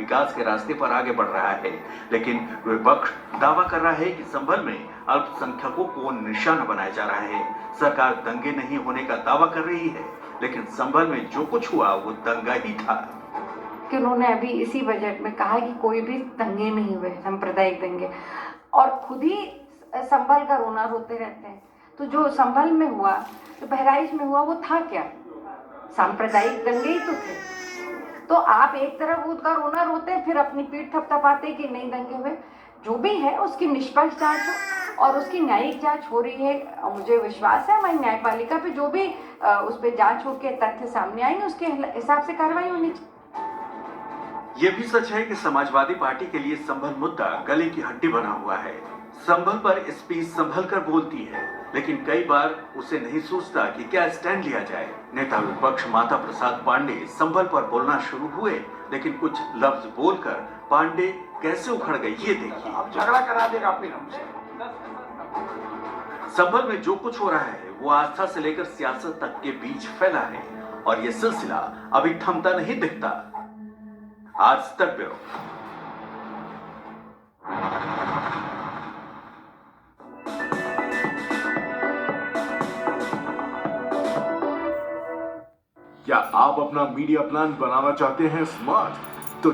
विकास के रास्ते पर आगे बढ़ रहा है, लेकिन विपक्ष दावा कर रहा है कि संभल में अल्पसंख्यकों को निशाना बनाया जा रहा है। सरकार दंगे नहीं होने का दावा कर रही है, लेकिन संभल में जो कुछ हुआ वो दंगा ही था। कि उन्होंने अभी इसी बजट में कहा कि कोई भी दंगे नहीं हुए, सांप्रदायिक दंगे, और खुद ही संभल का रोना रोते रहते हैं। तो जो संभल में हुआ, जो बहराइच में हुआ, वो था क्या? सांप्रदायिक दंगे ही तो थे। तो आप एक तरफ उसका रोना रोते हैं, फिर अपनी पीठ थपथपाते कि नहीं दंगे हुए। जो भी है उसकी निष्पक्ष जांच हो और उसकी न्यायिक जांच हो रही है। मुझे विश्वास है हमारी न्यायपालिका पे, जो भी उस पर जांच होकर तथ्य सामने आएंगे उसके हिसाब से कार्रवाई होनी चाहिए। ये भी सच है कि समाजवादी पार्टी के लिए संभल मुद्दा गले की हड्डी बना हुआ है। संभल पर एसपी संभल कर बोलती है, लेकिन कई बार उसे नहीं सोचता कि क्या स्टैंड लिया जाए। नेता विपक्ष माता प्रसाद पांडे संभल पर बोलना शुरू हुए, लेकिन कुछ लफ्ज बोलकर पांडे कैसे उखड़ गए ये देखिए। अब झगड़ा करा देगा अपने हमसे। संभल में जो कुछ हो रहा है वो आस्था से लेकर सियासत तक के बीच फैला है, और ये सिलसिला अभी थमता नहीं दिखता। आज तक ब्यूरो। क्या आप अपना मीडिया प्लान बनाना चाहते हैं स्मार्ट? तो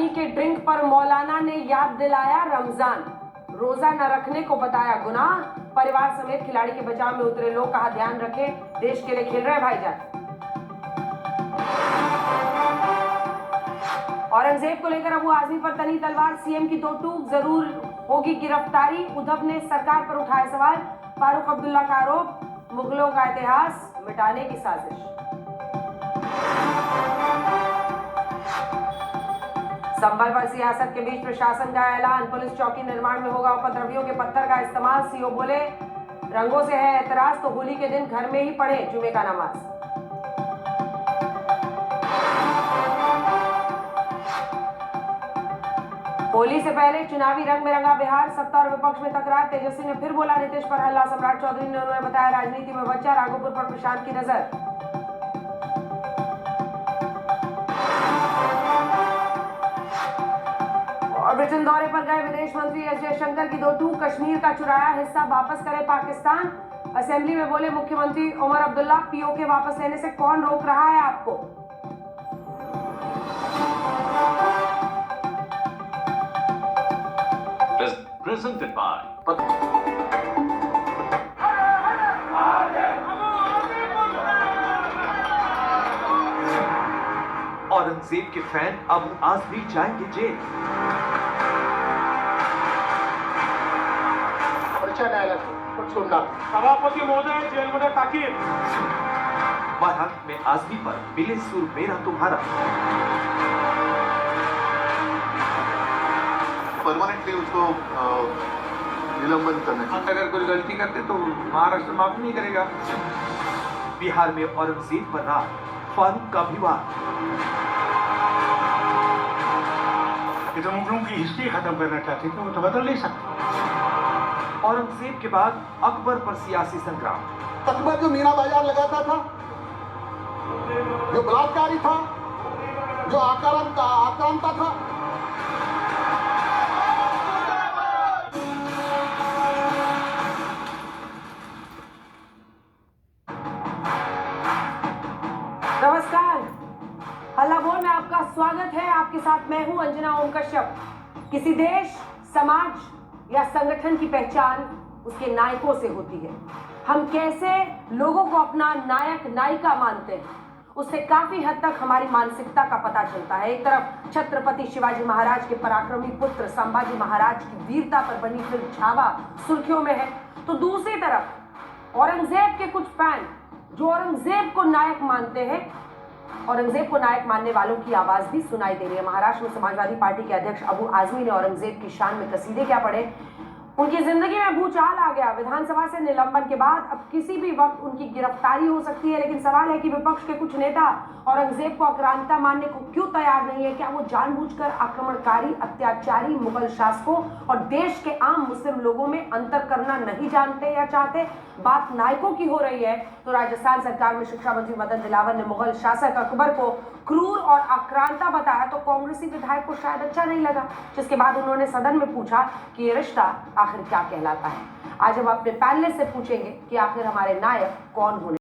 के ड्रिंक पर मौलाना ने याद दिलाया रमजान, रोजा न रखने को बताया गुनाह। परिवार समेत खिलाड़ी के बचाव में उतरे लोग, कहा ध्यान रखें, देश के लिए खेल रहे भाईजान। औरंगजेब को लेकर अबू आजमी पर तनी तलवार, सीएम की दो टूक, जरूर होगी गिरफ्तारी। उद्धव ने सरकार पर उठाए सवाल, फारूक अब्दुल्ला का आरोप, मुगलों का इतिहास मिटाने की साजिश। संभल पर सियासत के बीच प्रशासन का ऐलान, पुलिस चौकी निर्माण में होगा उपद्रवियों के पत्थर का इस्तेमाल। सीओ बोले, रंगों से है एतराज तो होली के दिन घर में ही पढ़े जुमे का नमाज। होली से पहले चुनावी रंग में रंगा बिहार, सत्ता और विपक्ष में तकरार। तेजस्वी ने फिर बोला नीतीश पर हल्ला, सम्राट चौधरी ने उन्होंने बताया राजनीति में बच्चा, राघोपुर पर प्रशांत की नजर। और ब्रिटेन दौरे पर गए विदेश मंत्री एस जयशंकर की दो टूक, कश्मीर का चुराया हिस्सा वापस करे पाकिस्तान। असेंबली में बोले मुख्यमंत्री उमर अब्दुल्ला, पीओके वापस लेने से कौन रोक रहा है आपको? प्रेजेंटेड बाय औरंगजेब के फैन अबू आजमी जाएंगे जेल। सभापती महोदय, जेलमध्ये ताकीद। महाराष्ट्र में आजमी पर मिले सुर मेरा तुम्हारा। परमानेंटली उसको निलंबन करना चाहिए। अगर कोई गलती करते तो महाराष्ट्र माफ नहीं करेगा। बिहार में औरंगजेब पर रात, फारूक का विवाद। ये तो मुगलों की हिस्ट्री खत्म करना चाहते थे, वो तो बदल नहीं सकते। औरंगजेब के बाद अकबर पर सियासी संग्राम। अकबर जो मीना बाजार लगाता था, जो बलात्कारी था, जो आक्रांता था, नमस्कार, हल्ला बोल में आपका स्वागत है। आपके साथ मैं हूं अंजना ओम कश्यप। किसी देश, समाज या संगठन की पहचान उसके नायकों से होती है। हम कैसे लोगों को अपना नायक नायिका मानते हैं, उससे काफी हद तक हमारी मानसिकता का पता चलता है। एक तरफ छत्रपति शिवाजी महाराज के पराक्रमी पुत्र संभाजी महाराज की वीरता पर बनी फिल्म छावा सुर्खियों में है, तो दूसरी तरफ औरंगजेब के कुछ फैन जो औरंगजेब को नायक मानते हैं, औरंगजेब को नायक मानने वालों की आवाज भी सुनाई दे रही है। महाराष्ट्र में समाजवादी पार्टी के अध्यक्ष अबू आजमी ने औरंगजेब की शान में कसीदे क्या पढ़े। उनकी जिंदगी में भूचाल आ गया। विधानसभा से निलंबन के बाद अब किसी भी वक्त उनकी गिरफ्तारी हो सकती है। लेकिन सवाल है कि विपक्ष के कुछ नेता औरंगजेब को आक्रांता मानने को क्यों तैयार नहीं है। क्या वो जानबूझकर आक्रमणकारी, अत्याचारी मुगल शासकों और देश के आम मुस्लिम लोगों में अंतर करना नहीं जानते या चाहते। बात नायकों की हो रही है तो राजस्थान सरकार में शिक्षा मंत्री मदन दिलावर ने मुगल शासक अकबर को क्रूर और आक्रांता बताया तो कांग्रेसी विधायक को शायद अच्छा नहीं लगा, जिसके बाद उन्होंने सदन में पूछा कि ये रिश्ता आखिर क्या कहलाता है। आज हम अपने पैनलिस्ट से पूछेंगे कि आखिर हमारे नायक कौन होने